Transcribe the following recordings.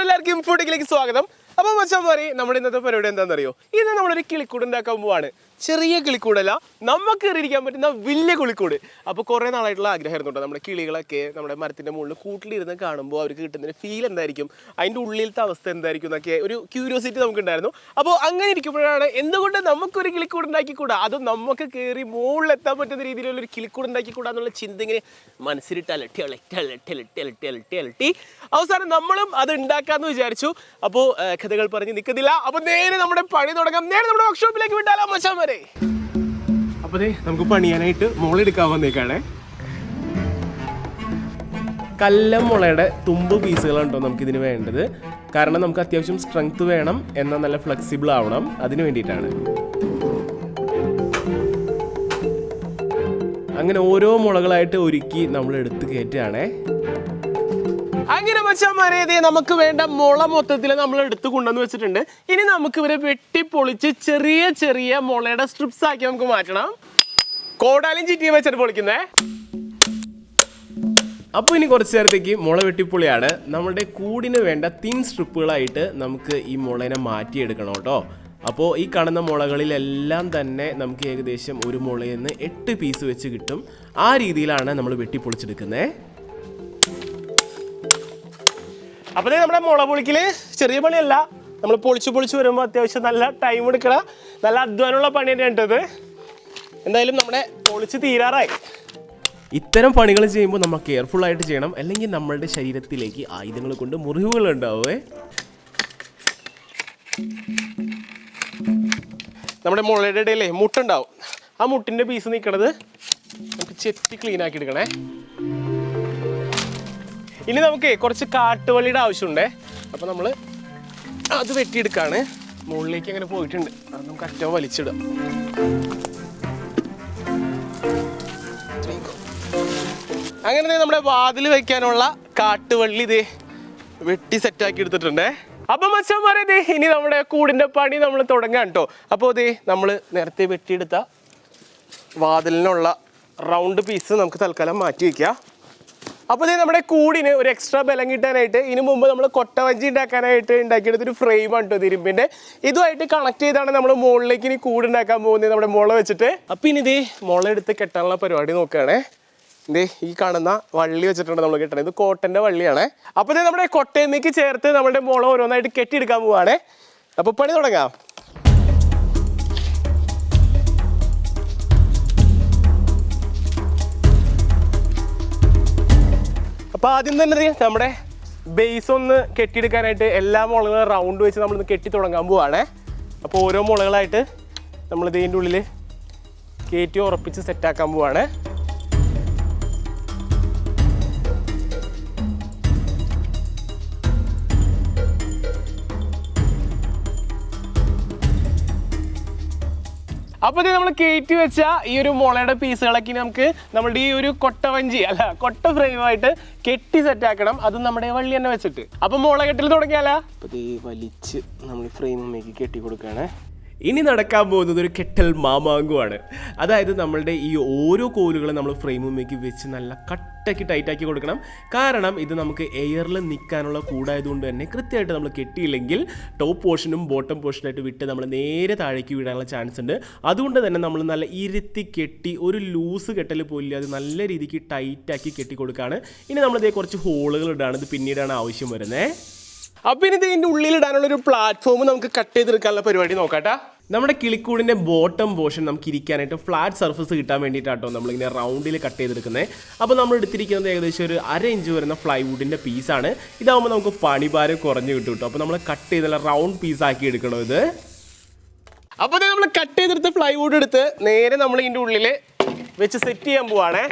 എല്ലാവർക്കും ഇൻഫോട്ടിക്കിലേക്ക് സ്വാഗതം. അപ്പോൾ മച്ചാന്മാരെ, നമ്മുടെ ഇന്നത്തെ പരിപാടി എന്താണെന്നറിയോ? ഇന്ന് നമ്മളൊരു കിളിക്കൂട് ഉണ്ടാക്കാൻ പോവാണ്. ചെറിയ കിളിക്കൂടല്ല, നമുക്ക് കയറിയിരിക്കാൻ പറ്റുന്ന വലിയ കിളിക്കൂട്. അപ്പോൾ കുറേ നാളായിട്ടുള്ള ആഗ്രഹമായിരുന്നു കേട്ടോ. നമ്മുടെ കിളികളൊക്കെ നമ്മുടെ മരത്തിൻ്റെ മുകളിൽ കൂട്ടിലിരുന്ന് കാണുമ്പോൾ അവർക്ക് കിട്ടുന്നൊരു ഫീൽ എന്തായിരിക്കും, അതിൻ്റെ ഉള്ളിലത്തെ അവസ്ഥ എന്തായിരിക്കും എന്നൊക്കെ ഒരു ക്യൂരിയോസിറ്റി നമുക്കുണ്ടായിരുന്നു. അപ്പോൾ അങ്ങനെ ഇരിക്കുമ്പോഴാണ് എന്തുകൊണ്ട് നമുക്കൊരു കിളിക്കൂട് ഉണ്ടാക്കിക്കൂടാ, അതും നമുക്ക് കയറി മുകളിലെത്താൻ പറ്റുന്ന രീതിയിലുള്ളൊരു കിളിക്കൂട് ഉണ്ടാക്കിക്കൂടാ എന്നുള്ള ചിന്ത ഇങ്ങനെ മനസ്സിലിട്ട് അലട്ടി അവസാനം നമ്മളും അത് ഉണ്ടാക്കാമെന്ന് വിചാരിച്ചു. അപ്പോൾ കഥകൾ പറഞ്ഞ് നിൽക്കുന്നില്ല. അപ്പോൾ നേരെ നമ്മുടെ പണി തുടങ്ങാം. നേരെ നമ്മുടെ വർക്ക്ഷോപ്പിലേക്ക് വിട്ടാലോ മച്ചാന്മാരെ? അപ്പോൾ നമുക്ക് പണിയാനായിട്ട് മുളയെടുക്കാൻ വന്നേക്കാണ്. കല്ലം മുളയുടെ തുമ്പ് പീസുകളാണ് കേട്ടോ നമുക്കിതിന് വേണ്ടത്. കാരണം നമുക്ക് അത്യാവശ്യം സ്ട്രെങ്ത് വേണം, എന്നാൽ നല്ല ഫ്ലെക്സിബിൾ ആവണം. അതിന് വേണ്ടിയിട്ടാണ്. അങ്ങനെ ഓരോ മുളകളായിട്ട് ഒരുക്കി നമ്മൾ എടുത്ത് കയറ്റുകയാണേ. അങ്ങനെ മച്ചാന്മാരെ, നമുക്ക് വേണ്ട മുള മൊത്തത്തിൽ നമ്മൾ എടുത്ത് കൊണ്ടുവന്ന് വെച്ചിട്ടുണ്ട്. ഇനി നമുക്ക് ഇവരെ വെട്ടിപ്പൊളിച്ച് ചെറിയ ചെറിയ മുളയുടെ സ്ട്രിപ്സ് ആക്കി നമുക്ക് മാറ്റണം. കോടാലും ചിറ്റിയും വെച്ചിട്ട് പൊളിക്കുന്നേ. അപ്പോൾ ഇനി കുറച്ച് നേരത്തേക്ക് മുള വെട്ടിപ്പൊളിയാണ്. നമ്മുടെ കൂടിന് വേണ്ട തിൻ സ്ട്രിപ്പുകളായിട്ട് നമുക്ക് ഈ മുളേനെ മാറ്റിയെടുക്കണം കേട്ടോ. അപ്പോൾ ഈ കാണുന്ന മുളകളിലെല്ലാം തന്നെ നമുക്ക് ഏകദേശം ഒരു മുളയിൽ നിന്ന് 8 പീസ് വെച്ച് കിട്ടും. ആ രീതിയിലാണ് നമ്മൾ വെട്ടിപ്പൊളിച്ചെടുക്കുന്നത്. അപ്പോൾ നമ്മുടെ മുള പൊളിക്കല് ചെറിയ പണിയല്ല. നമ്മൾ പൊളിച്ച് വരുമ്പോൾ അത്യാവശ്യം നല്ല ടൈം എടുക്കണ നല്ല അധ്വാനമുള്ള പണി തന്നെയാണ് ഇത്. എന്തായാലും നമ്മുടെ പൊളിച്ച് തീരാറായി. ഇത്തരം പണികൾ ചെയ്യുമ്പോൾ നമ്മൾ കെയർഫുൾ ആയിട്ട് ചെയ്യണം, അല്ലെങ്കിൽ നമ്മളുടെ ശരീരത്തിലേക്ക് ആയുധങ്ങൾ കൊണ്ട് മുറിവുകൾ ഉണ്ടാവുമേ. നമ്മുടെ മുളയുടെ ഇടയിലേ മുട്ടുണ്ടാവും. ആ മുട്ടിൻ്റെ പീസ് നിൽക്കണത് നമുക്ക് ചെത്തി ക്ലീൻ ആക്കി എടുക്കണേ. ഇനി നമുക്ക് കുറച്ച് കാട്ടുവള്ളിയുടെ ആവശ്യമുണ്ടേ. അപ്പോൾ നമ്മൾ അത് വെട്ടിയെടുക്കാണ്. മുകളിലേക്ക് അങ്ങനെ പോയിട്ടുണ്ട്, അത് നമുക്ക് അറ്റവും വലിച്ചിടാം. അങ്ങനെ നമ്മുടെ വാതിൽ വയ്ക്കാനുള്ള കാട്ടുവള്ളി ഇതേ വെട്ടി സെറ്റാക്കി എടുത്തിട്ടുണ്ടേ. അപ്പം മച്ചാന്മാരെ, ഇനി നമ്മുടെ കൂടിൻ്റെ പണി നമ്മൾ തുടങ്ങാൻ കേട്ടോ. അപ്പോൾ നമ്മൾ നേരത്തെ വെട്ടിയെടുത്ത വാതിലിനുള്ള റൗണ്ട് പീസ് നമുക്ക് തൽക്കാലം മാറ്റി വയ്ക്കാം. അപ്പോൾ നമ്മുടെ കൂടിന് ഒരു എക്സ്ട്രാ ബലം കിട്ടാനായിട്ട് ഇതിനു മുമ്പ് നമ്മൾ കൊട്ടവഞ്ചി ഉണ്ടാക്കാനായിട്ട് ഉണ്ടാക്കിയെടുത്തൊരു ഫ്രെയിമാണ് കേട്ടോ, ഇരുമ്പിൻ്റെ. ഇതുമായിട്ട് കണക്ട് ചെയ്താണ് നമ്മൾ മുകളിലേക്ക് ഇനി കൂടുണ്ടാക്കാൻ പോകുന്നത്, നമ്മുടെ മുള വെച്ചിട്ട്. അപ്പം ഇനി മുള എടുത്ത് കെട്ടാനുള്ള പരിപാടി നോക്കുകയാണേ. ഈ കാണുന്ന വള്ളി വെച്ചിട്ടുണ്ട് നമ്മൾ കെട്ടണം. ഇത് കോട്ടൻ്റെ വള്ളിയാണേ. അപ്പോൾ നമ്മുടെ കൊട്ടയിലേക്ക് ചേർത്ത് നമ്മുടെ മുള ഓരോന്നായിട്ട് കെട്ടിയെടുക്കാൻ പോവുകയാണേ. അപ്പോൾ പണി തുടങ്ങാം. അപ്പോൾ ആദ്യം തന്നെ നമ്മുടെ ബേസ് ഒന്ന് കെട്ടിയെടുക്കാനായിട്ട് എല്ലാ മുളകളും റൗണ്ട് വെച്ച് നമ്മളിന്ന് കെട്ടി തുടങ്ങാൻ പോവുകയാണേ. അപ്പോൾ ഓരോ മുളകളായിട്ട് നമ്മൾ ഇതിൻ്റെ ഉള്ളിൽ കയറ്റി ഉറപ്പിച്ച് സെറ്റാക്കാൻ പോവുകയാണ്. അപ്പോൾ നമ്മൾ കയറ്റി വെച്ച ഈ ഒരു മുളയുടെ പീസുകളൊക്കെ നമുക്ക് നമ്മുടെ ഈ ഒരു കൊട്ട ഫ്രെയിമായിട്ട് കെട്ടി സെറ്റാക്കണം. അതും നമ്മുടെ വള്ളി തന്നെ വെച്ചിട്ട്. അപ്പം മുള കെട്ടൽ തുടങ്ങിയാലോ. അപ്പോൾ വലിച്ച് നമ്മൾ ഫ്രെയിമിലേക്ക് കെട്ടി കൊടുക്കുകയാണ്. ഇനി നടക്കാൻ പോകുന്നത് ഒരു കെട്ടൽ മാമാങ്കമാണ്. അതായത് നമ്മളുടെ ഈ ഓരോ കോലുകളും നമ്മൾ ഫ്രെയിമിലേക്ക് വെച്ച് നല്ല കട്ടയ്ക്ക് ടൈറ്റാക്കി കൊടുക്കണം. കാരണം ഇത് നമുക്ക് എയറിൽ നിൽക്കാനുള്ള കൂടായതുകൊണ്ട് തന്നെ കൃത്യമായിട്ട് നമ്മൾ കെട്ടിയില്ലെങ്കിൽ ടോപ്പ് പോർഷനും ബോട്ടം പോർഷനായിട്ട് വിട്ട് നമ്മൾ നേരെ താഴേക്ക് വീഴാനുള്ള ചാൻസ് ഉണ്ട്. അതുകൊണ്ട് തന്നെ നമ്മൾ നല്ല ഇരുത്തി കെട്ടി ഒരു ലൂസ് കെട്ടൽ പോലും അത് നല്ല രീതിക്ക് ടൈറ്റാക്കി കെട്ടി കൊടുക്കുകയാണ്. ഇനി നമ്മളിതേ കുറച്ച് ഹോളുകൾ ഇടാണ്. ഇത് പിന്നീടാണ് ആവശ്യം വരുന്നത്. അപ്പം ഇനി ഇതിൻ്റെ ഉള്ളിലിടാനുള്ളൊരു പ്ലാറ്റ്ഫോം നമുക്ക് കട്ട് ചെയ്തെടുക്കാനുള്ള പരിപാടി നോക്കാട്ടാ. നമ്മുടെ കിളിക്കൂടിൻ്റെ ബോട്ടം പോർഷൻ നമുക്ക് ഇരിക്കാനായിട്ട് ഫ്ലാറ്റ് സർഫസ് കിട്ടാൻ വേണ്ടിയിട്ടാട്ടോ നമ്മളിങ്ങനെ റൗണ്ടിൽ കട്ട് ചെയ്തെടുക്കുന്നത്. അപ്പോൾ നമ്മൾ എടുത്തിരിക്കുന്നത് ഏകദേശം ഒരു 1/2 ഇഞ്ച് വരുന്ന പ്ലൈവുഡിൻ്റെ പീസാണ്. ഇതാകുമ്പോൾ നമുക്ക് പണിഭാരം കുറഞ്ഞ് കിട്ടും കേട്ടോ. അപ്പോൾ നമ്മൾ കട്ട് ചെയ്ത് നല്ല റൗണ്ട് പീസാക്കി എടുക്കണം ഇത്. അപ്പോൾ നമ്മൾ കട്ട് ചെയ്തെടുത്ത് പ്ലൈവുഡ് എടുത്ത് നേരെ നമ്മൾ ഇതിൻ്റെ ഉള്ളിൽ വെച്ച് സെറ്റ് ചെയ്യാൻ പോവാണേ.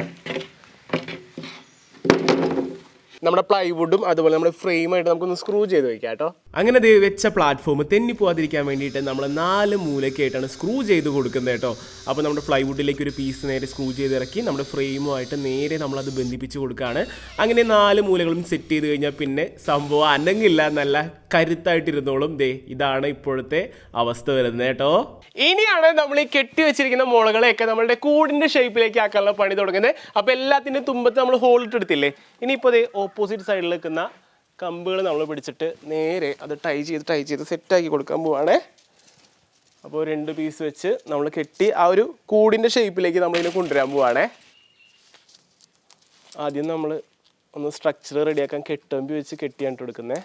നമ്മുടെ പ്ലൈവുഡും അതുപോലെ നമ്മുടെ ഫ്രെയിമായിട്ട് നമുക്കൊന്ന് സ്ക്രൂ ചെയ്ത് വെക്കാം കേട്ടോ. അങ്ങനെ വെച്ച പ്ലാറ്റ്ഫോം തെന്നി പോകാതിരിക്കാൻ വേണ്ടിയിട്ട് നമ്മൾ 4 മൂലയ്ക്കായിട്ടാണ് സ്ക്രൂ ചെയ്ത് കൊടുക്കുന്നത് കേട്ടോ. അപ്പോൾ നമ്മുടെ പ്ലൈവുഡിലേക്ക് ഒരു പീസ് നേരെ സ്ക്രൂ ചെയ്ത് ഇറക്കി നമ്മുടെ ഫ്രെയിമുമായിട്ട് നേരെ നമ്മളത് ബന്ധിപ്പിച്ച് കൊടുക്കുകയാണ്. അങ്ങനെ 4 മൂലകളും സെറ്റ് ചെയ്ത് കഴിഞ്ഞാൽ പിന്നെ സംഭവം അനങ്ങില്ല, നല്ല കരുത്തായിട്ടിരുന്നോളും. ഇതാണ് ഇപ്പോഴത്തെ അവസ്ഥ വരുന്നത് കേട്ടോ. ഇനിയാണ് നമ്മൾ ഈ കെട്ടി വെച്ചിരിക്കുന്ന മുളകളെയൊക്കെ നമ്മളുടെ കൂടിൻ്റെ ഷേപ്പിലേക്ക് ആക്കാനുള്ള പണി തുടങ്ങുന്നത്. അപ്പോൾ എല്ലാത്തിൻ്റെ തുമ്പത്ത് നമ്മൾ ഹോൾ ഇട്ടെടുത്തില്ലേ. ഇനിയിപ്പോൾ ഓപ്പോസിറ്റ് സൈഡിൽ നിൽക്കുന്ന കമ്പുകൾ നമ്മൾ പിടിച്ചിട്ട് നേരെ അത് ടൈ ചെയ്ത് സെറ്റാക്കി കൊടുക്കാൻ പോവാണേ. അപ്പോൾ 2 പീസ് വെച്ച് നമ്മൾ കെട്ടി ആ ഒരു കൂടിൻ്റെ ഷേപ്പിലേക്ക് നമ്മളിതിനെ കൊണ്ടുവരാൻ പോവാണേ. ആദ്യം നമ്മൾ ഒന്ന് സ്ട്രക്ചർ റെഡിയാക്കാൻ കെട്ടുകമ്പി വെച്ച് കെട്ടിയാണ് കൊടുക്കുന്നത്.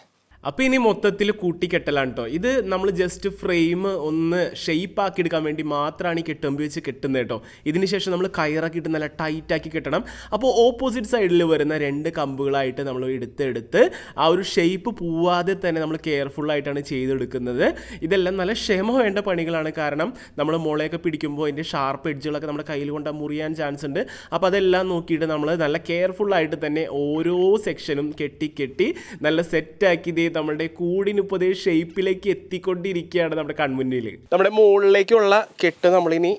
അപ്പോൾ ഇനി മൊത്തത്തിൽ കൂട്ടിക്കെട്ടലാണ് കേട്ടോ. ഇത് നമ്മൾ ജസ്റ്റ് ഫ്രെയിം ഒന്ന് ഷെയ്പ്പ് ആക്കി എടുക്കാൻ വേണ്ടി മാത്രമാണ് ഈ കെട്ടുമ്പി വെച്ച് കെട്ടുന്നത് കേട്ടോ. ഇതിന് ശേഷം നമ്മൾ കയറാക്കിയിട്ട് നല്ല ടൈറ്റാക്കി കെട്ടണം. അപ്പോൾ ഓപ്പോസിറ്റ് സൈഡിൽ വരുന്ന 2 കമ്പുകളായിട്ട് നമ്മൾ എടുത്ത് ആ ഒരു ഷെയ്പ്പ് പോവാതെ തന്നെ നമ്മൾ കെയർഫുള്ളായിട്ടാണ് ചെയ്തെടുക്കുന്നത്. ഇതെല്ലാം നല്ല ക്ഷമ വേണ്ട പണികളാണ്. കാരണം നമ്മൾ മുളയൊക്കെ പിടിക്കുമ്പോൾ അതിൻ്റെ ഷാർപ്പ് എഡ്ജുകളൊക്കെ നമ്മുടെ കയ്യിൽ കൊണ്ട് മുറിയാൻ ചാൻസ് ഉണ്ട്. അപ്പോൾ അതെല്ലാം നോക്കിയിട്ട് നമ്മൾ നല്ല കെയർഫുള്ളായിട്ട് തന്നെ ഓരോ സെക്ഷനും കെട്ടി നല്ല സെറ്റാക്കി ഇതേ നമ്മുടെ കൂടിനിപ്പോൾ അതേ ഷേപ്പിലേക്ക് എത്തിക്കൊണ്ടിരിക്കുകയാണ് നമ്മുടെ കൺമുന്നിൽ. നമ്മുടെ മുകളിലേക്കുള്ള കെട്ട് നമ്മളിനി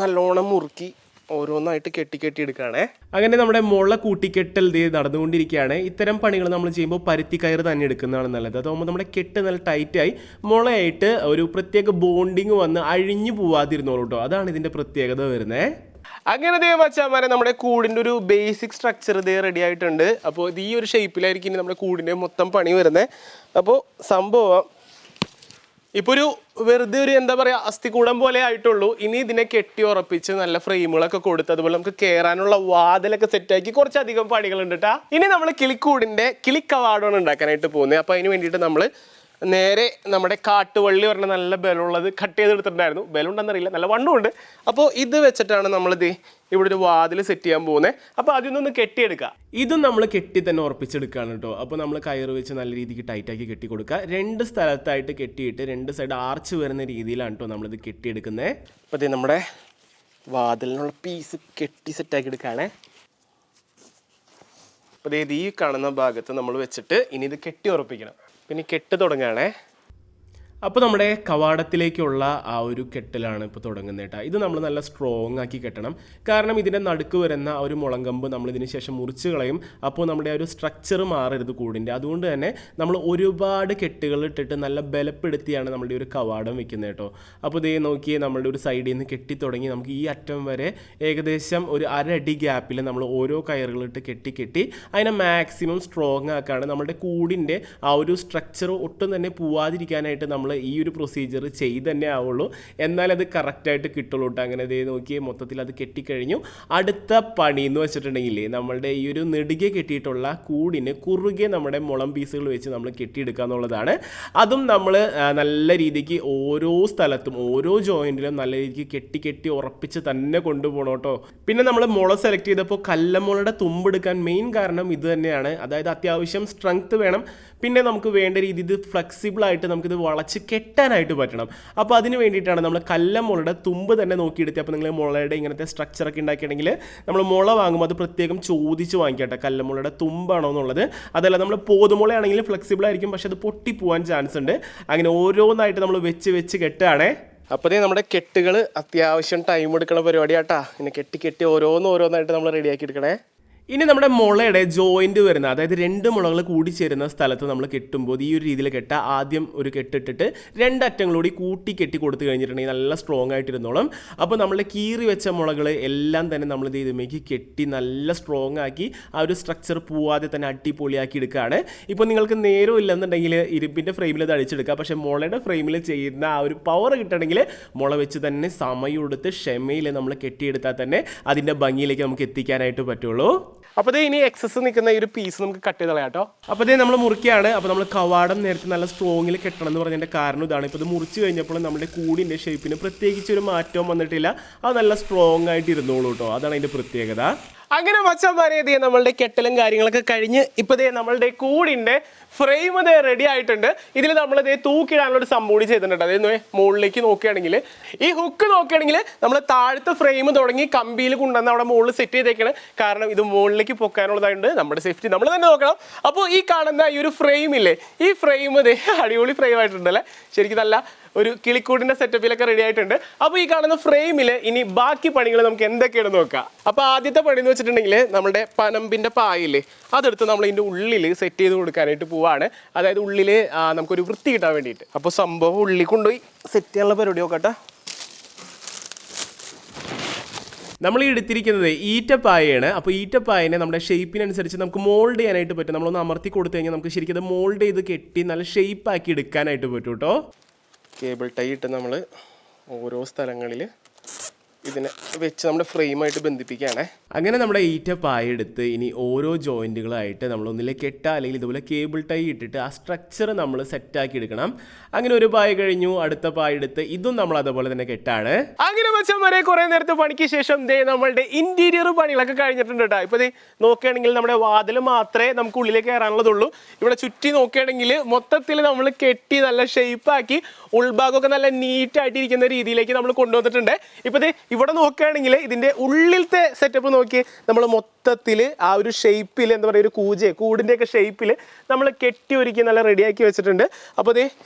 നല്ലോണം മുറുക്കി ഓരോന്നായിട്ട് കെട്ടി എടുക്കുകയാണേ. അങ്ങനെ നമ്മുടെ മുള കൂട്ടിക്കെട്ടൽ നടന്നുകൊണ്ടിരിക്കുകയാണ്. ഇത്തരം പണികൾ നമ്മൾ ചെയ്യുമ്പോൾ പരുത്തി കയറ് തന്നെ എടുക്കുന്നതാണ് നല്ലത്. അതാകുമ്പോൾ നമ്മുടെ കെട്ട് നല്ല ടൈറ്റായി മുളയായിട്ട് ഒരു പ്രത്യേക ബോണ്ടിങ് വന്ന് അഴിഞ്ഞു പോവാതിരുന്നോളൂ കേട്ടോ. അതാണ് ഇതിൻ്റെ പ്രത്യേകത വരുന്നത്. അങ്ങനെ മച്ചാമാരെ നമ്മുടെ കൂടിൻ്റെ ഒരു ബേസിക് സ്ട്രക്ചർ റെഡി ആയിട്ടുണ്ട്. അപ്പോൾ ഇത് ഈ ഒരു ഷേപ്പിലായിരിക്കും നമ്മുടെ കൂടിൻ്റെ മൊത്തം പണി വരുന്നത്. അപ്പോൾ സംഭവം ഇപ്പോൾ വെറുതെ ഒരു എന്താ പറയുക അസ്ഥികൂടം പോലെ ആയിട്ടുള്ളൂ. ഇനി ഇതിനെ കെട്ടി ഉറപ്പിച്ച് നല്ല ഫ്രെയിമുകളൊക്കെ കൊടുത്ത് അതുപോലെ നമുക്ക് കയറാനുള്ള വാതിലൊക്കെ സെറ്റാക്കി കുറച്ചധികം പണികളുണ്ട് കേട്ടോ. ഇനി നമ്മൾ കിളിക്കൂടിൻ്റെ കിളിക്കവാടമാണ് ഉണ്ടാക്കാനായിട്ട് പോകുന്നത്. അപ്പോൾ അതിന് വേണ്ടിയിട്ട് നമ്മൾ നേരെ നമ്മുടെ കാട്ടുവള്ളി പറഞ്ഞ നല്ല ബലമുള്ളത് കട്ട് ചെയ്തെടുത്തിട്ടുണ്ടായിരുന്നു. ബലമുണ്ടെന്നറിയില്ല, നല്ല വണ്ണമുണ്ട്. അപ്പോൾ ഇത് വെച്ചിട്ടാണ് നമ്മളിത് ഇവിടെ ഒരു വാതിൽ സെറ്റ് ചെയ്യാൻ പോകുന്നത്. അപ്പോൾ അതിനൊന്ന് കെട്ടിയെടുക്കുക. ഇതും നമ്മൾ കെട്ടി തന്നെ ഉറപ്പിച്ചെടുക്കുകയാണ് കേട്ടോ. അപ്പോൾ നമ്മൾ കയറ് വെച്ച് നല്ല രീതിക്ക് ടൈറ്റാക്കി കെട്ടി കൊടുക്കുക. 2 സ്ഥലത്തായിട്ട് കെട്ടിയിട്ട് 2 സൈഡ് ആർച്ച് വരുന്ന രീതിയിലാണ് കേട്ടോ നമ്മളിത് കെട്ടിയെടുക്കുന്നത്. അപ്പോൾ ഇത് നമ്മുടെ വാതിലിനുള്ള പീസ് കെട്ടി സെറ്റാക്കി എടുക്കുകയാണേ. അപ്പോൾ ഇത് ഈ കാണുന്ന ഭാഗത്ത് നമ്മൾ വെച്ചിട്ട് ഇനി ഇത് കെട്ടി ഉറപ്പിക്കണം. പിന്നെ കെട്ട് തുടങ്ങുകയാണേ. അപ്പോൾ നമ്മുടെ കവാടത്തിലേക്കുള്ള ആ ഒരു കെട്ടലാണ് ഇപ്പോൾ തുടങ്ങുന്നത് കേട്ടോ. ഇത് നമ്മൾ നല്ല സ്ട്രോങ് ആക്കി കെട്ടണം. കാരണം ഇതിൻ്റെ നടുക്ക് വരുന്ന ആ ഒരു മുളങ്കമ്പ് നമ്മൾ ഇതിന് ശേഷം മുറിച്ച് കളയും. അപ്പോൾ നമ്മുടെ ആ ഒരു സ്ട്രക്ചർ മാറരുത് കൂടിൻ്റെ. അതുകൊണ്ട് തന്നെ നമ്മൾ ഒരുപാട് കെട്ടുകൾ ഇട്ടിട്ട് നല്ല ബലപ്പെടുത്തിയാണ് നമ്മുടെ ഒരു കവാടം വെക്കുന്നത് കേട്ടോ. അപ്പോൾ ഇതേ നോക്കിയേ നമ്മളുടെ ഒരു സൈഡിൽ നിന്ന് കെട്ടി തുടങ്ങി നമുക്ക് ഈ അറ്റം വരെ ഏകദേശം ഒരു 1 അടി ഗ്യാപ്പിൽ നമ്മൾ ഓരോ കയറുകളിട്ട് കെട്ടി അതിനെ മാക്സിമം സ്ട്രോങ് ആക്കാണ്. നമ്മുടെ കൂടിൻ്റെ ആ ഒരു സ്ട്രക്ചർ ഒട്ടും തന്നെ പോവാതിരിക്കാനായിട്ട് നമ്മൾ ഈ ഒരു പ്രൊസീജിയർ ചെയ്ത് തന്നെ ആവുള്ളൂ. എന്നാൽ അത് കറക്റ്റായിട്ട് കിട്ടുള്ളൂ കേട്ടോ. അങ്ങനെ ഇതേ നോക്കി മൊത്തത്തിൽ അത് കെട്ടിക്കഴിഞ്ഞു. അടുത്ത പണി എന്ന് വെച്ചിട്ടുണ്ടെങ്കിൽ നമ്മളുടെ ഈ ഒരു നെടുകെ കെട്ടിയിട്ടുള്ള കൂടിന് കുറുകെ നമ്മുടെ മുളം പീസുകൾ വെച്ച് നമ്മൾ കെട്ടിയെടുക്കുക എന്നുള്ളതാണ്. അതും നമ്മൾ നല്ല രീതിക്ക് ഓരോ സ്ഥലത്തും ഓരോ ജോയിൻറ്റിലും നല്ല രീതിക്ക് കെട്ടി ഉറപ്പിച്ച് തന്നെ കൊണ്ടുപോകണം കേട്ടോ. പിന്നെ നമ്മൾ മുള സെലക്ട് ചെയ്തപ്പോൾ കല്ലമുളയുടെ തുമ്പെടുക്കാൻ മെയിൻ കാരണം ഇത് തന്നെയാണ്. അതായത് അത്യാവശ്യം സ്ട്രെങ്ത് വേണം. പിന്നെ നമുക്ക് വേണ്ട രീതി ഇത് ഫ്ലെക്സിബിളായിട്ട് നമുക്കിത് വളച്ച് കെട്ടാനായിട്ട് പറ്റണം. അപ്പോൾ അതിന് വേണ്ടിയിട്ടാണ് നമ്മൾ കല്ലമുളയുടെ തുമ്പ് തന്നെ നോക്കിയെടുത്തത്. അപ്പോൾ നിങ്ങൾ മുളയുടെ ഇങ്ങനത്തെ സ്ട്രക്ചറൊക്കെ ഉണ്ടാക്കിയിട്ടുണ്ടെങ്കിൽ നമ്മൾ മുള വാങ്ങുമ്പോൾ അത് പ്രത്യേകം ചോദിച്ച് വാങ്ങിക്കട്ടെ കല്ലമുളയുടെ തുമ്പാണോ എന്നുള്ളത്. അതല്ല നമ്മൾ പോതുമുളയാണെങ്കിൽ ഫ്ലെക്സിബിൾ ആയിരിക്കും, പക്ഷെ അത് പൊട്ടിപ്പോവാൻ ചാൻസ് ഉണ്ട്. അങ്ങനെ ഓരോന്നായിട്ട് നമ്മൾ വെച്ച് കെട്ടുകയാണേ. അപ്പോൾ നമ്മുടെ കെട്ടുകൾ അത്യാവശ്യം ടൈം എടുക്കുന്ന പരിപാടിയാട്ടാ. ഇങ്ങനെ കെട്ടി ഓരോന്നായിട്ട് നമ്മൾ റെഡിയാക്കി എടുക്കണേ. ഇനി നമ്മുടെ മുളയുടെ ജോയിൻറ്റ് വരുന്ന, അതായത് 2 മുളകൾ കൂടി ചേരുന്ന സ്ഥലത്ത് നമ്മൾ കെട്ടുമ്പോൾ ഈ ഒരു രീതിയിൽ കെട്ടുക. ആദ്യം ഒരു കെട്ടിട്ടിട്ട് 2 അറ്റങ്ങളൂടി കൂട്ടി കെട്ടി കൊടുത്തു കഴിഞ്ഞിട്ടുണ്ടെങ്കിൽ നല്ല സ്ട്രോങ് ആയിട്ടിരുന്നോളും. അപ്പോൾ നമ്മൾ കീറി വെച്ച മുളകൾ എല്ലാം തന്നെ നമ്മൾ ഇതുമേക്ക് കെട്ടി നല്ല സ്ട്രോങ് ആക്കി ആ ഒരു സ്ട്രക്ചർ പോവാതെ തന്നെ അടിപൊളിയാക്കി എടുക്കുകയാണ്. ഇപ്പോൾ നിങ്ങൾക്ക് നേരം ഇല്ലെന്നുണ്ടെങ്കിൽ ഇരുമ്പിൻ്റെ ഫ്രെയിമിൽ അത് അടിച്ചെടുക്കുക. പക്ഷേ മുളയുടെ ഫ്രെയിമിൽ ചെയ്യുന്ന ആ ഒരു പവർ കിട്ടണമെങ്കിൽ മുള വെച്ച് തന്നെ സമയം എടുത്ത് ക്ഷമയിൽ നമ്മൾ കെട്ടിയെടുത്താൽ തന്നെ അതിൻ്റെ ഭംഗിയിലേക്ക് നമുക്ക് എത്തിക്കാനായിട്ട് പറ്റുള്ളൂ. അപ്പോൾ ഇനി എക്സസ് നിൽക്കുന്ന ഈ ഒരു പീസ് നമുക്ക് കട്ട് ചെയ്ത് കളയാട്ടോ. അപ്പോൾ ഇത് നമ്മൾ മുറിക്കുകയാണ്. അപ്പോൾ നമ്മൾ കവാടം നേരത്തെ നല്ല സ്ട്രോങ്ങിൽ കെട്ടണം എന്ന് പറഞ്ഞതിൻ്റെ കാരണം ഇതാണ്. ഇപ്പോൾ ഇത് മുറിച്ച് കഴിഞ്ഞപ്പോൾ നമ്മുടെ കൂടിൻ്റെ ഷേപ്പിന് പ്രത്യേകിച്ച് ഒരു മാറ്റവും വന്നിട്ടില്ല. അത് നല്ല സ്ട്രോങ് ആയിട്ട് ഇരുന്നോളൂ കേട്ടോ. അതാണ് അതിൻ്റെ പ്രത്യേകത. അങ്ങനെ മച്ചാന്മാരെ നമ്മളുടെ കെട്ടലും കാര്യങ്ങളൊക്കെ കഴിഞ്ഞ് ഇപ്പോൾ നമ്മളുടെ കൂടിൻ്റെ ഫ്രെയിം റെഡി ആയിട്ടുണ്ട്. ഇതിൽ നമ്മളിതേ തൂക്കിയിടാനുള്ളൊരു സംഭവം കൂടി ചെയ്തിട്ടുണ്ട്. അതായത് മുകളിലേക്ക് നോക്കുകയാണെങ്കിൽ ഈ ഹുക്ക് നോക്കുകയാണെങ്കിൽ നമ്മൾ താഴത്തെ ഫ്രെയിം തുടങ്ങി കമ്പിയിൽ കൊണ്ടുവന്ന് അവിടെ മുകളിൽ സെറ്റ് ചെയ്തേക്കാണ്. കാരണം ഇത് മുകളിലേക്ക് പൊക്കാനുള്ളതായിട്ട് നമ്മുടെ സേഫ്റ്റി നമ്മൾ തന്നെ നോക്കണം. അപ്പോൾ ഈ കാണുന്ന ഈ ഒരു ഫ്രെയിമില്ലേ, ഈ ഫ്രെയിം അടിപൊളി ഫ്രെയിം ആയിട്ടുണ്ടല്ലേ. ശരിക്കും നല്ല ഒരു കിളിക്കൂടിൻ്റെ സെറ്റപ്പിലൊക്കെ റെഡി ആയിട്ടുണ്ട്. അപ്പോൾ ഈ കാണുന്ന ഫ്രെയിമിൽ ഇനി ബാക്കി പണികൾ നമുക്ക് എന്തൊക്കെയാണെന്ന് നോക്കാം. അപ്പോൾ ആദ്യത്തെ പണി എന്ന് വെച്ചിട്ടുണ്ടെങ്കിൽ നമ്മുടെ പനമ്പിൻ്റെ പായില്ലേ, അതെടുത്ത് നമ്മൾ ഇതിൻ്റെ ഉള്ളിൽ സെറ്റ് ചെയ്ത് കൊടുക്കാനായിട്ട് പോവാണ്. അതായത് ഉള്ളിൽ നമുക്കൊരു വൃത്തി കിട്ടാൻ വേണ്ടിയിട്ട്. അപ്പോൾ സംഭവം ഉള്ളിൽ കൊണ്ടുപോയി സെറ്റ് ചെയ്യാനുള്ള പരിപാടി നോക്കട്ടെ. നമ്മൾ ഈ എടുത്തിരിക്കുന്നത് ഈറ്റപ്പായയാണ്. അപ്പോൾ ഈറ്റപ്പായനെ നമ്മുടെ ഷേപ്പിനനുസരിച്ച് നമുക്ക് മോൾഡ് ചെയ്യാനായിട്ട് പറ്റും. നമ്മളൊന്ന് അമർത്തി കൊടുത്തു കഴിഞ്ഞാൽ നമുക്ക് ശരിക്കും അത് മോൾഡ് ചെയ്ത് കെട്ടി നല്ല ഷേപ്പാക്കി എടുക്കാനായിട്ട് പറ്റും കേട്ടോ. കേബിൾ ടൈ ഇട്ട് നമ്മൾ ഓരോ സ്ഥലങ്ങളിൽ ഇതിനെ വെച്ച് നമ്മുടെ ഫ്രെയിമായിട്ട് ബന്ധിപ്പിക്കുകയാണേ. അങ്ങനെ നമ്മുടെ ഈറ്റപ്പായ എടുത്ത് ഇനി ഓരോ ജോയിൻറ്റുകളായിട്ട് നമ്മൾ ഒന്നിലെ കെട്ട അല്ലെങ്കിൽ ഇതുപോലെ കേബിൾ ടൈ ഇട്ടിട്ട് ആ സ്ട്രക്ചർ നമ്മൾ സെറ്റാക്കി എടുക്കണം. അങ്ങനെ ഒരു പായ കഴിഞ്ഞു, അടുത്ത പായ എടുത്ത് ഇതും നമ്മൾ അതുപോലെ തന്നെ കെട്ടാണ്. അങ്ങനെ മച്ചന്മാരെ കുറേ നേരത്തെ പണിക്ക് ശേഷം ദേ നമ്മളുടെ ഇന്റീരിയർ പണികളൊക്കെ കഴിഞ്ഞിട്ടുണ്ട് കേട്ടോ. ഇപ്പോൾ നോക്കുകയാണെങ്കിൽ നമ്മുടെ വാതിൽ മാത്രമേ നമുക്ക് ഉള്ളിലേക്ക് കയറാനുള്ളതുള്ളൂ. ഇവിടെ ചുറ്റി നോക്കുകയാണെങ്കിൽ മൊത്തത്തിൽ നമ്മൾ കെട്ടി നല്ല ഷേപ്പാക്കി ഉൾഭാഗമൊക്കെ നല്ല നീറ്റായിട്ടിരിക്കുന്ന രീതിയിലേക്ക് നമ്മൾ കൊണ്ടുവന്നിട്ടുണ്ട്. ഇപ്പോൾ ഇവിടെ നോക്കുകയാണെങ്കിൽ ഇതിൻ്റെ ഉള്ളിലത്തെ സെറ്റപ്പ് നോക്കി നമ്മൾ മൊത്തത്തിൽ ആ ഒരു ഷേപ്പിൽ എന്താ പറയുക ഒരു കൂടിൻ്റെയൊക്കെ ഷേപ്പിൽ നമ്മൾ കെട്ടി ഒരുക്കി നല്ല റെഡിയാക്കി വെച്ചിട്ടുണ്ട്. അപ്പോൾ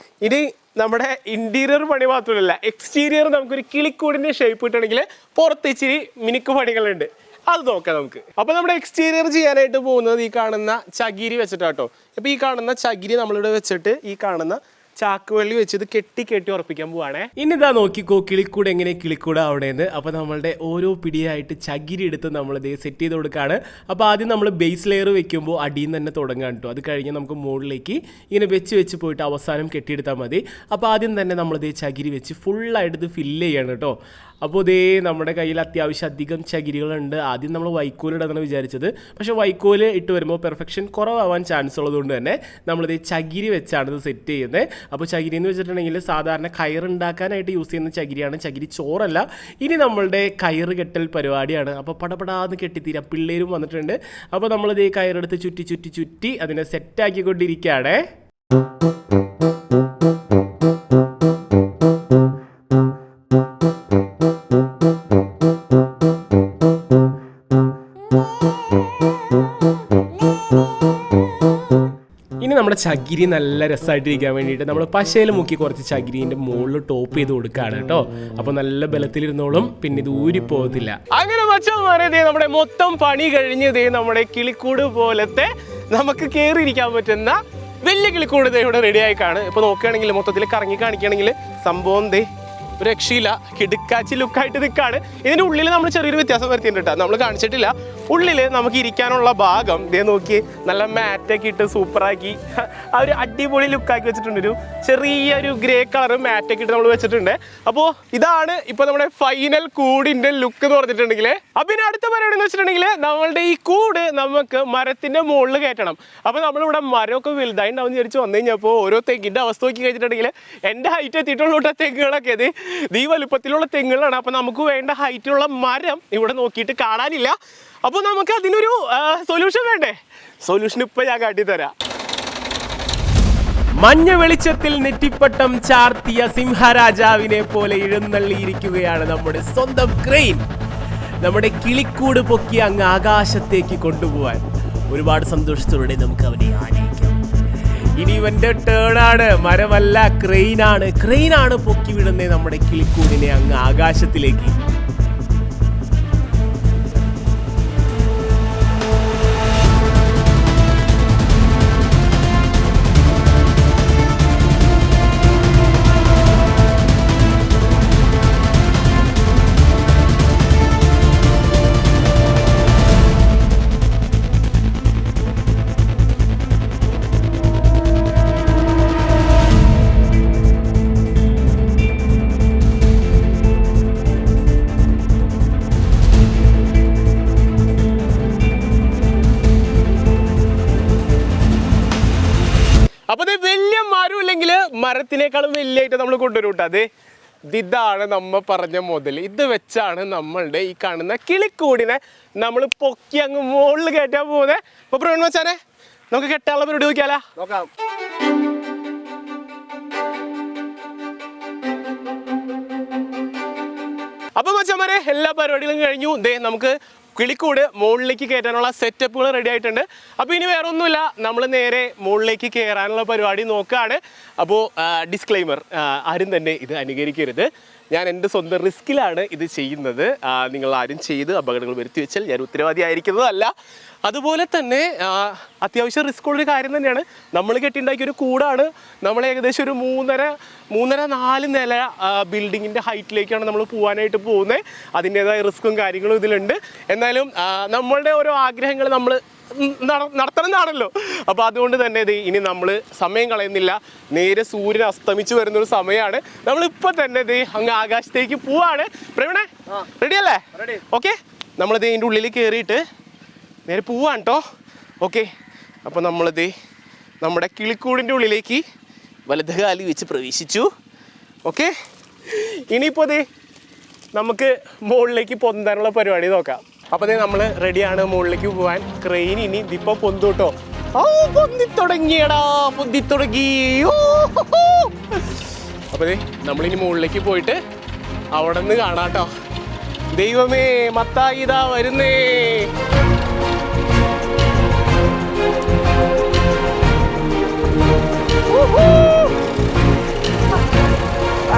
ഇനി നമ്മുടെ ഇൻറ്റീരിയർ പണി മാത്രമല്ല എക്സ്റ്റീരിയർ നമുക്കൊരു കിളിക്കൂടിൻ്റെ ഷേപ്പ് കിട്ടണമെങ്കിൽ പുറത്ത് ഇച്ചിരി മിനുക്ക് പണികളുണ്ട്, അത് നോക്കാം നമുക്ക്. അപ്പോൾ നമ്മുടെ എക്സ്റ്റീരിയർ ചെയ്യാനായിട്ട് പോകുന്നത് ഈ കാണുന്ന ചകിരി വെച്ചിട്ടാട്ടോ. അപ്പോൾ ഈ കാണുന്ന ചകിരി നമ്മളിവിടെ വെച്ചിട്ട് ഈ കാണുന്ന ചാക്കുവള്ളി വെച്ച് ഇത് കെട്ടി ഉറപ്പിക്കാൻ പോവാണേ. ഇനിതാ നോക്കിക്കോ കിളിക്കൂട് എങ്ങനെ കിളിക്കൂട് അവിടെ നിന്ന്. അപ്പോൾ നമ്മളുടെ ഓരോ പിടിയായിട്ട് ചകിരി എടുത്ത് നമ്മളിത് സെറ്റ് ചെയ്ത് കൊടുക്കുകയാണ്. അപ്പോൾ ആദ്യം നമ്മൾ ബേസ് ലെയർ വെക്കുമ്പോൾ അടിയിൽ നിന്ന് തന്നെ തുടങ്ങാൻ കേട്ടോ. അത് കഴിഞ്ഞ് നമുക്ക് മുകളിലേക്ക് ഇങ്ങനെ വെച്ച് പോയിട്ട് അവസാനം കെട്ടിയെടുത്താൽ മതി. അപ്പോൾ ആദ്യം തന്നെ നമ്മളിത് ചകിരി വെച്ച് ഫുള്ളായിട്ട് ഇത് ഫില്ല് ചെയ്യണം കേട്ടോ. അപ്പോൾ നമ്മുടെ കയ്യിൽ അത്യാവശ്യം അധികം ചകിരികളുണ്ട്. ആദ്യം നമ്മൾ വൈക്കോലിടാന്നാണ് വിചാരിച്ചത്, പക്ഷേ വൈക്കോല് ഇട്ട് വരുമ്പോൾ പെർഫെക്ഷൻ കുറവാകാൻ ചാൻസ് ഉള്ളതുകൊണ്ട് തന്നെ നമ്മളിത് ചകിരി വെച്ചാണ് ഇത് സെറ്റ് ചെയ്യുന്നത്. അപ്പോൾ ചകിരി എന്ന് വെച്ചിട്ടുണ്ടെങ്കിൽ സാധാരണ കയറുണ്ടാക്കാനായിട്ട് യൂസ് ചെയ്യുന്ന ചകിരിയാണ്, ചകിരി ചോറല്ല. ഇനി നമ്മളുടെ കയറ് കെട്ടൽ പരിപാടിയാണ്. അപ്പോൾ പടപടാന്ന് കെട്ടിത്തീരാം. പിള്ളേരും വന്നിട്ടുണ്ട്. അപ്പോൾ നമ്മളിത് കയറെടുത്ത് ചുറ്റി അതിനെ സെറ്റാക്കിക്കൊണ്ടിരിക്കുകയാണ്. ഇനി നമ്മുടെ ചകിരി നല്ല രസമായിട്ടിരിക്കാൻ വേണ്ടിയിട്ട് നമ്മൾ പശയിൽ മുക്കി കുറച്ച് ചകിരീൻ്റെ മുകളിൽ ടോപ്പ് ചെയ്ത് കൊടുക്കുകയാണ് കേട്ടോ. അപ്പോൾ നല്ല ബലത്തിലിരുന്നോളും, പിന്നെ ഇത് ഊരിപ്പോകത്തില്ല. അങ്ങനെ മച്ചന്മാരെ നമ്മുടെ മൊത്തം പണി കഴിഞ്ഞ് നമ്മുടെ കിളിക്കൂട് പോലത്തെ നമുക്ക് കയറിയിരിക്കാൻ പറ്റുന്ന വലിയ കിളിക്കൂട് ഇവിടെ റെഡിയായി കാണും. ഇപ്പോൾ നോക്കുകയാണെങ്കിൽ മൊത്തത്തിൽ കറങ്ങി കാണിക്കുകയാണെങ്കിൽ സംഭവം ഒരു രക്ഷയില്ല, കിടുക്കാച്ചി ലുക്കായിട്ട് നിൽക്കാണ്. ഇതിൻ്റെ ഉള്ളിൽ നമ്മൾ ചെറിയൊരു വ്യത്യാസം വരുത്തിയിട്ടുണ്ട് കേട്ടോ, നമ്മൾ കാണിച്ചിട്ടില്ല. ഉള്ളിൽ നമുക്ക് ഇരിക്കാനുള്ള ഭാഗം നോക്കി നല്ല മാറ്റൊക്കെ ഇട്ട് സൂപ്പറാക്കി ആ ഒരു അടിപൊളി ലുക്കാക്കി വെച്ചിട്ടുണ്ട്. ഒരു ചെറിയൊരു ഗ്രേ കളർ മാറ്റൊക്കെ ഇട്ട് നമ്മൾ വെച്ചിട്ടുണ്ട്. അപ്പോൾ ഇതാണ് ഇപ്പോൾ നമ്മുടെ ഫൈനൽ കൂടിൻ്റെ ലുക്ക് എന്ന് പറഞ്ഞിട്ടുണ്ടെങ്കിൽ. അപ്പം ഇനി അടുത്ത പരിപാടി എന്ന് വെച്ചിട്ടുണ്ടെങ്കിൽ നമ്മളുടെ ഈ കൂട് നമുക്ക് മരത്തിൻ്റെ മുകളിൽ കയറ്റണം. അപ്പോൾ നമ്മളിവിടെ മരമൊക്കെ വലുതായി ഉണ്ടാവും വിചാരിച്ച് വന്നു കഴിഞ്ഞപ്പോൾ ഓരോ തെങ്ങിൻ്റെ അവസ്ഥ നോക്കി കഴിഞ്ഞിട്ടുണ്ടെങ്കിൽ എൻ്റെ ഹൈറ്റ് എത്തിയിട്ടുള്ള തെങ്ങുകളൊക്കെ ഈ വലുപ്പത്തിലുള്ള തെങ്ങുകളാണ്. അപ്പോൾ നമുക്ക് വേണ്ട ഹൈറ്റിലുള്ള മരം ഇവിടെ നോക്കിയിട്ട് കാണാനില്ല. അപ്പോൾ നമുക്ക് അതിനൊരു സൊല്യൂഷൻ വേണ്ടേ? സൊല്യൂഷൻ ഇപ്പം ഞാൻ കാട്ടിത്തരാം. മഞ്ഞ വെളിച്ചത്തിൽ നെറ്റിപ്പട്ടം ചാർത്തിയ സിംഹരാജാവിനെ പോലെ എഴുന്നള്ളിയിരിക്കുകയാണ് നമ്മുടെ സ്വന്തം ക്രെയിൻ. നമ്മുടെ കിളിക്കൂട് പൊക്കി അങ്ങ് ആകാശത്തേക്ക് കൊണ്ടുപോകാൻ ഒരുപാട് സന്തോഷത്തോടെ നമുക്ക് അവനെ ആനയിക്കാം. ഇനി ഇവന്റെ ടേണാണ്, മരമല്ല ക്രെയിനാണ് പൊക്കി വിടുന്നത് നമ്മുടെ കിളിക്കൂടിനെ അങ്ങ് ആകാശത്തിലേക്ക്. അപ്പോൾ വലിയ മരം ഇല്ലെങ്കിൽ മരത്തിനേക്കാളും വലിയായിട്ട് നമ്മൾ കൊണ്ടുവരും കേട്ടോ. ഇതാണ് നമ്മ പറഞ്ഞ മുതൽ. ഇത് വെച്ചാണ് നമ്മളുടെ ഈ കാണുന്ന കിളിക്കൂടിനെ നമ്മൾ പൊക്കി അങ്ങ് മുകളിൽ കയറ്റാൻ പോകുന്നത്. അപ്പോൾ പ്രവീൺ മച്ചാനെ നമുക്ക് കെട്ടാനുള്ള പരിപാടി നോക്കിയാലോ? നോക്കാം. അപ്പോൾ മച്ചാന്മാരെ എല്ലാ പരിപാടികളും കഴിഞ്ഞു. നമുക്ക് കിളിക്കൂട് മുകളിലേക്ക് കയറ്റാനുള്ള സെറ്റപ്പുകൾ റെഡി ആയിട്ടുണ്ട്. അപ്പോൾ ഇനി വേറെ ഒന്നുമില്ല, നമ്മൾ നേരെ മുകളിലേക്ക് കയറാനുള്ള പരിപാടി നോക്കുകയാണ്. അപ്പോൾ ഡിസ്ക്ലെയിമർ, ആരും തന്നെ ഇത് അനുകരിക്കരുത്. ഞാൻ എൻ്റെ സ്വന്തം റിസ്കിലാണ് ഇത് ചെയ്യുന്നത്. നിങ്ങൾ ആരും ചെയ്ത് അപകടങ്ങൾ വരുത്തി വെച്ചാൽ ഞാൻ ഉത്തരവാദിയായിരിക്കുന്നതല്ല. അതുപോലെ തന്നെ അത്യാവശ്യം റിസ്ക് ഉള്ളൊരു കാര്യം തന്നെയാണ്. നമ്മൾ കെട്ടിയുണ്ടാക്കിയ ഒരു കൂടാണ്. നമ്മൾ ഏകദേശം ഒരു മൂന്നര 4 നില ബിൽഡിങ്ങിൻ്റെ ഹൈറ്റിലേക്കാണ് നമ്മൾ പോകാനായിട്ട് പോകുന്നത്. അതിൻ്റേതായ റിസ്ക്കും കാര്യങ്ങളും ഇതിലുണ്ട്. എന്നാലും നമ്മളുടെ ഓരോ ആഗ്രഹങ്ങൾ നമ്മൾ നടത്തണമെന്നാണല്ലോ. അപ്പോൾ അതുകൊണ്ട് തന്നെ ഇനി നമ്മൾ സമയം കളയുന്നില്ല. നേരെ സൂര്യൻ അസ്തമിച്ച് വരുന്നൊരു സമയമാണ്. നമ്മളിപ്പോൾ തന്നെ അങ്ങ് ആകാശത്തേക്ക് പോവാണ്. പ്രവീണേ റെഡിയല്ലേ? ഓക്കെ, നമ്മളിത് ഇതിൻ്റെ ഉള്ളിൽ കയറിയിട്ട് നേരെ പോവാണ് കേട്ടോ. ഓക്കെ, അപ്പോൾ നമ്മളിത് നമ്മുടെ കിളിക്കൂടിൻ്റെ ഉള്ളിലേക്ക് വലത് കാലി വെച്ച് പ്രവേശിച്ചു. ഓക്കെ, ഇനിയിപ്പോൾ നമുക്ക് മുകളിലേക്ക് പൊന്താനുള്ള പരിപാടി നോക്കാം. അപ്പോൾ നമ്മൾ റെഡിയാണ് മുകളിലേക്ക് പോകാൻ. ക്രെയിൻ ഇനി ഇതിപ്പോൾ പൊന്തു കേട്ടോ. പൊന്തി തുടങ്ങിയടാ, പൊന്തി തുടങ്ങി. അപ്പോൾ നമ്മളിനി മുകളിലേക്ക് പോയിട്ട് അവിടെ നിന്ന് കാണാം കേട്ടോ. ദൈവമേ, മത്തായി ഇതാ വരുന്നേ.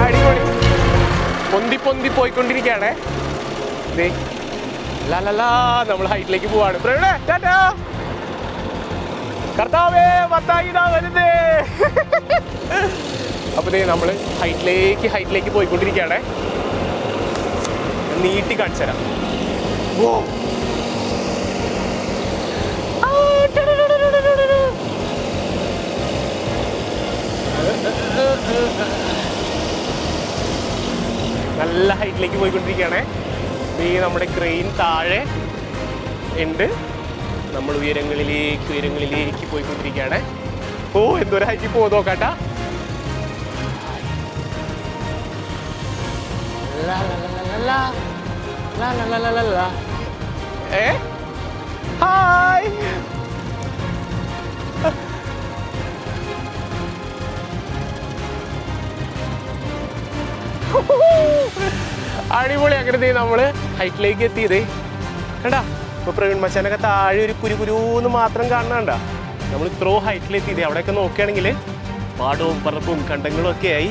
അടിപൊളി, പൊന്തി പോയിക്കൊണ്ടിരിക്കുകയാണേ. നമ്മൾ ഹൈറ്റിലേക്ക് പോവാണ്. കർത്താവേ, മത്തായി ഇതാ വരുന്നേ. അപ്പൊ നമ്മൾ ഹൈറ്റിലേക്ക് പോയിക്കൊണ്ടിരിക്കുകയാണേ. നീട്ടി കാണിച്ചു തരാം. നല്ല ഹൈറ്റിലേക്ക് പോയിക്കൊണ്ടിരിക്കുകയാണേ. നമ്മുടെ ക്രെയിൻ താഴെ ഉണ്ട്. നമ്മൾ ഉയരങ്ങളിലേക്ക് പോയിക്കൊണ്ടിരിക്കുകയാണ്. എന്തോരം ഹൈറ്റിൽ പോകും നോക്കാട്ടാ. ഹായ്, അടിപൊളി. അങ്ങനെ നമ്മൾ ഹൈറ്റിലേക്ക് എത്തിയതേ കണ്ടാ. ഇപ്പോൾ പ്രവീൺ മച്ചാനൊക്കെ താഴെ ഒരു കുരുന്ന് മാത്രം കാണുന്നുണ്ടാ. നമ്മൾ ഇത്രോ ഹൈറ്റിലെത്തിയതേ. അവിടെയൊക്കെ നോക്കുകയാണെങ്കിൽ പാടവും പറമ്പും കണ്ടങ്ങളും ഒക്കെ ആയി.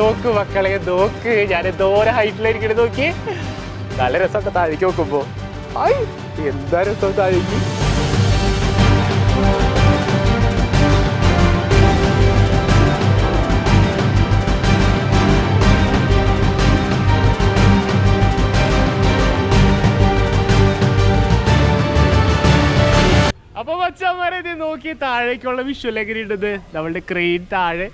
നോക്ക് മക്കളെ, നോക്ക്. ഞാൻ എന്തോരം ഹൈറ്റിലായിരിക്കും നോക്കി. നല്ല രസമൊക്കെ താഴേക്ക് നോക്കുമ്പോൾ. എന്താ രസം താഴേക്ക്. അപ്പൊ മച്ചാന്മാരെ നോക്കി താഴേക്കുള്ള വിഷ്വൽ എങ്ങനെയുണ്ടത്. നമ്മളുടെ ക്രെയിൻ താഴെ,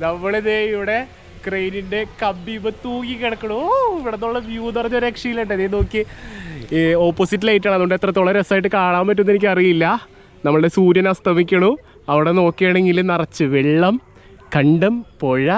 നമ്മളിത് ഇവിടെ ക്രെയിനിന്റെ കമ്പിയുമ്പോ തൂങ്ങി കിടക്കണു. ഇവിടെ നിന്നുള്ള വ്യൂ എന്ന് പറഞ്ഞ രക്ഷയിലുണ്ട്. ഇത് നോക്കി, ഓപ്പോസിറ്റ് ലൈറ്റാണ്. അതുകൊണ്ട് എത്രത്തോളം രസമായിട്ട് കാണാൻ പറ്റുമെന്ന് എനിക്കറിയില്ല. നമ്മളുടെ സൂര്യൻ അസ്തമിക്കണു. അവിടെ നോക്കുകയാണെങ്കിൽ നിറച്ച് വെള്ളം, കണ്ടം, പുഴ.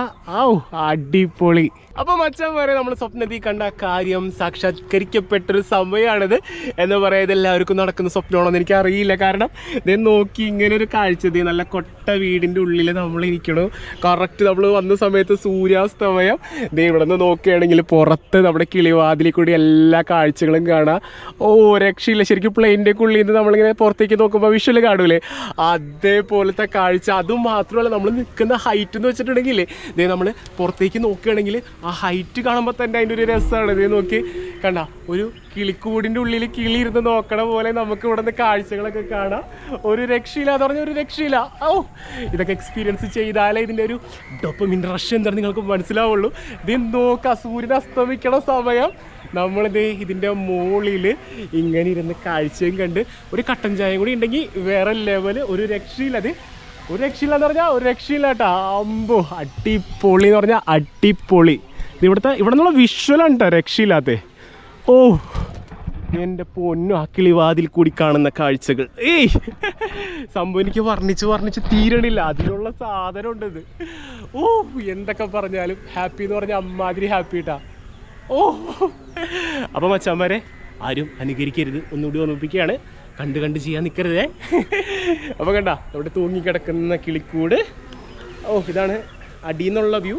അടിപൊളി. അപ്പോൾ മച്ചാന്മാരെ, നമ്മൾ സ്വപ്നത്തിൽ കണ്ട കാര്യം സാക്ഷാത്കരിക്കപ്പെട്ടൊരു സമയമാണിത് എന്ന് പറയുന്നത്. എല്ലാവർക്കും നടക്കുന്ന സ്വപ്നമാണെന്ന് എനിക്കറിയില്ല. കാരണം ഇത് നോക്കി ഇങ്ങനെ ഒരു കാഴ്ച, നല്ല കൊട്ട വീടിൻ്റെ ഉള്ളിൽ നമ്മൾ ഇരിക്കണു. കറക്റ്റ് നമ്മൾ വന്ന സമയത്ത് സൂര്യാസ്തമയം. ഇവിടെ നിന്ന് നോക്കുകയാണെങ്കിൽ പുറത്ത് നമ്മുടെ കിളിവാതിലിൽ കൂടി എല്ലാ കാഴ്ചകളും കാണാം. രക്ഷയില്ല. ശരിക്കും പ്ലെയിൻ്റെ ഉള്ളിൽ നിന്ന് നമ്മളിങ്ങനെ പുറത്തേക്ക് നോക്കുമ്പോൾ വിഷ്വൽ കാണൂലേ, അതേപോലത്തെ കാഴ്ച. അതും മാത്രമല്ല, നമ്മൾ നിൽക്കുന്ന ഹൈറ്റ് എന്ന് വെച്ചിട്ടുണ്ടെങ്കിൽ നമ്മൾ പുറത്തേക്ക് നോക്കുകയാണെങ്കിൽ ആ ഹൈറ്റ് കാണുമ്പോൾ തന്നെ അതിൻ്റെ ഒരു രസമാണ്. ഇത് നോക്കി കണ്ട, ഒരു കിളിക്കൂടിൻ്റെ ഉള്ളിൽ കിളി ഇരുന്ന് നോക്കണ പോലെ നമുക്ക് ഇവിടെ നിന്ന് കാഴ്ചകളൊക്കെ കാണാം. ഒരു രക്ഷയില്ല എന്ന് പറഞ്ഞാൽ ഒരു രക്ഷയില്ല. ഇതൊക്കെ എക്സ്പീരിയൻസ് ചെയ്താലേ ഇതിൻ്റെ ഒരു ഡോപ്പമിൻ റഷ് എന്താണെന്ന് നിങ്ങൾക്ക് മനസ്സിലാവുള്ളൂ. ഇത് നോക്കുക, സൂര്യൻ അസ്തമിക്കണ സമയം. നമ്മളിത് ഇതിൻ്റെ മുകളിൽ ഇങ്ങനെ ഇരുന്ന് കാഴ്ചയും കണ്ട് ഒരു കട്ടൻ ചായയും കൂടി ഉണ്ടെങ്കിൽ വേറെ ലെവല്. ഒരു രക്ഷയില്ല. അത് ഒരു രക്ഷയില്ല എന്ന് പറഞ്ഞാൽ ഒരു രക്ഷയില്ല കേട്ടോ. അടിപൊളി എന്ന് പറഞ്ഞാൽ അടിപൊളി. ഇവിടെ നിന്നുള്ള വിഷ്വലാണ് കേട്ടോ രക്ഷയില്ലാത്ത. എൻ്റെ പൊന്നു, ആ കിളിവാതിൽ കൂടി കാണുന്ന കാഴ്ചകൾ. സംഭവം എനിക്ക് വർണ്ണിച്ച് തീരണില്ല. അതിലുള്ള സാധനം ഉണ്ടത്. എന്തൊക്കെ പറഞ്ഞാലും ഹാപ്പി എന്ന് പറഞ്ഞാൽ അമ്മാതിരി ഹാപ്പി കേട്ടാ. അപ്പം മച്ചാന്മാരെ, ആരും അനുകരിക്കരുത്. ഒന്നുകൂടി ഓർമ്മിപ്പിക്കുകയാണ്, കണ്ട് ചെയ്യാൻ നിൽക്കരുതേ. അപ്പോൾ കണ്ട, അവിടെ തൂങ്ങിക്കിടക്കുന്ന കിളിക്കൂട്. ഇതാണ് അടിയിൽ നിന്നുള്ള വ്യൂ.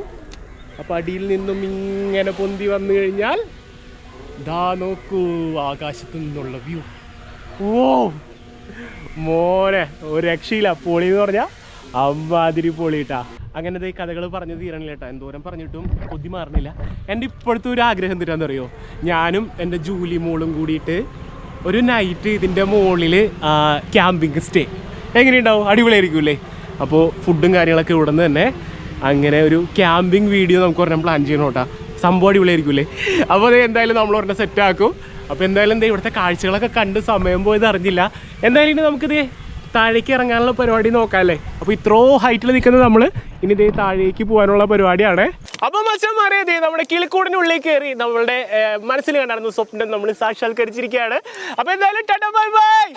അപ്പോൾ അടിയിൽ നിന്നും ഇങ്ങനെ പൊന്തി വന്നു കഴിഞ്ഞാൽ ദാ നോക്കൂ, ആകാശത്തു നിന്നുള്ള വ്യൂ. മോനെ, ഒരു രക്ഷയില്ല. പൊളി എന്ന് പറഞ്ഞാൽ അമ്മാതിരി പൊളി കേട്ടാ. അങ്ങനത്തെ ഈ കഥകൾ പറഞ്ഞു തീരണില്ല കേട്ടോ. എന്തോരം പറഞ്ഞിട്ടും കൊതി മാറുന്നില്ല. എൻ്റെ ഇപ്പോഴത്തെ ഒരു ആഗ്രഹം എന്തിനാണെന്നറിയോ, ഞാനും എൻ്റെ ജൂലി മോളും കൂടിയിട്ട് ഒരു നൈറ്റ് ഇതിൻ്റെ മുകളിൽ ക്യാമ്പിങ് സ്റ്റേ എങ്ങനെയുണ്ടാവും? അടിപൊളിയായിരിക്കും. അപ്പോൾ ഫുഡും കാര്യങ്ങളൊക്കെ ഇവിടെ നിന്ന് തന്നെ അങ്ങനെ ഒരു ക്യാമ്പിങ് വീഡിയോ നമുക്ക് ഒരെണ്ണം പ്ലാൻ ചെയ്യണം കേട്ടോ. സംഭവം അടിപൊളിയായിരിക്കും. അപ്പോൾ അത് എന്തായാലും നമ്മൾ ഒരെണ്ണം സെറ്റാക്കും. അപ്പോൾ എന്തായാലും എന്താ ഇവിടുത്തെ കാഴ്ചകളൊക്കെ കണ്ട് സമയം പോയത് അറിഞ്ഞില്ല. എന്തായാലും നമുക്കിത് താഴേക്ക് ഇറങ്ങാനുള്ള പരിപാടി നോക്കാം അല്ലേ. അപ്പോൾ ഇത്രോ ഹൈറ്റിൽ നിൽക്കുന്നത് നമ്മൾ ഇനി ഇതേ താഴേക്ക് പോകാനുള്ള പരിപാടിയാണ്. അപ്പോൾ മച്ചന്മാരെ ഇതേ നമ്മുടെ കിളിക്കൂടിനുള്ളിൽ കയറി നമ്മളുടെ മനസ്സിൽ കണ്ടായിരുന്ന സ്വപ്നം നമ്മൾ സാക്ഷാത്കരിച്ചിരിക്കുകയാണ്. അപ്പോൾ എന്തായാലും ടാറ്റാ ബൈ ബൈ.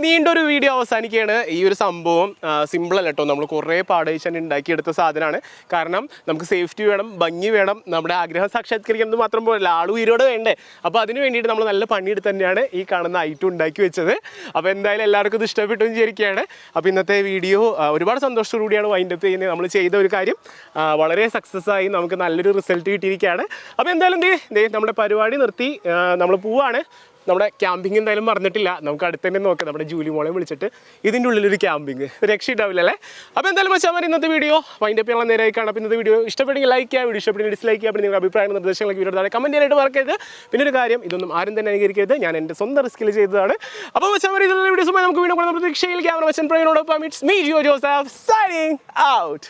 നീണ്ടൊരു വീഡിയോ അവസാനിക്കുകയാണ്. ഈ ഒരു സംഭവം സിമ്പിളല്ല കേട്ടോ. നമ്മൾ കുറേ പാടേഷൻ ഉണ്ടാക്കിയെടുത്ത സാധനമാണ്. കാരണം നമുക്ക് സേഫ്റ്റി വേണം, ഭംഗി വേണം, നമ്മുടെ ആഗ്രഹം സാക്ഷാത്കരിക്കുന്നത് മാത്രം പോലല്ല, ആളുയിരോട് വേണ്ടേ. അപ്പോൾ അതിന് വേണ്ടിയിട്ട് നമ്മൾ നല്ല പണിയെടുത്ത് തന്നെയാണ് ഈ കാണുന്ന ഐറ്റം ഉണ്ടാക്കി വെച്ചത്. അപ്പോൾ എന്തായാലും എല്ലാവർക്കും ഇത് ഇഷ്ടപ്പെട്ടു വിചാരിക്കുകയാണ്. അപ്പോൾ ഇന്നത്തെ വീഡിയോ ഒരുപാട് സന്തോഷത്തോടുകൂടിയാണ് വൈൻഡപ്പ് ചെയ്യുന്നത്. നമ്മൾ ചെയ്ത ഒരു കാര്യം വളരെ സക്സസ് ആയി, നമുക്ക് നല്ലൊരു റിസൾട്ട് കിട്ടിയിരിക്കുകയാണ്. അപ്പോൾ എന്തായാലും നമ്മുടെ പരിപാടി നിർത്തി നമ്മൾ പോവാണ്. നമ്മുടെ ക്യാമ്പിംഗ് എന്തായാലും മറന്നിട്ടില്ല. നമുക്ക് അടുത്ത് തന്നെ നോക്കാം. നമ്മുടെ ജൂലി മോളെ വിളിച്ചിട്ട് ഇതിൻ്റെ ഉള്ളിലൊരു ക്യാമ്പിംഗ് രക്ഷയിട്ടാവില്ലല്ലേ. അപ്പോൾ എന്തായാലും മച്ചാമാർ ഇന്നത്തെ വീഡിയോ വൈൻഡപ്പ് ചെയ്യാനുള്ള നേരമായി കാണാം. അപ്പോൾ ഇന്നത്തെ വീഡിയോ ഇഷ്ടപ്പെട്ടെങ്കിൽ ലൈക്ക് ചെയ്യുക, വീഡിയോ ഇഷ്ടപ്പെട്ടെങ്കിൽ ഡിസ്ലൈക്ക് ചെയ്യുക. അപ്പോൾ നിങ്ങളുടെ അഭിപ്രായം നിർദ്ദേശങ്ങളൊക്കെ വീഡിയോ താഴെ കമൻറ്റ് ചെയ്യാനായിട്ട് മറക്കരുത്. പിന്നെ ഒരു കാര്യം, ഇതൊന്നും ആരും തന്നെ അനുകരിക്കരുത്, ഞാൻ എൻ്റെ സ്വന്തം റിസ്കിൽ ചെയ്തതാണ്. അപ്പോൾ മച്ചാമാർ ഇതിലുള്ള വീഡിയോസുമായി നമുക്ക് വീണ്ടും പ്രതീക്ഷയിൽ ക്യാമറ മച്ചൻ പ്രവീണോടൊപ്പം it's me Jio Joseph signing out.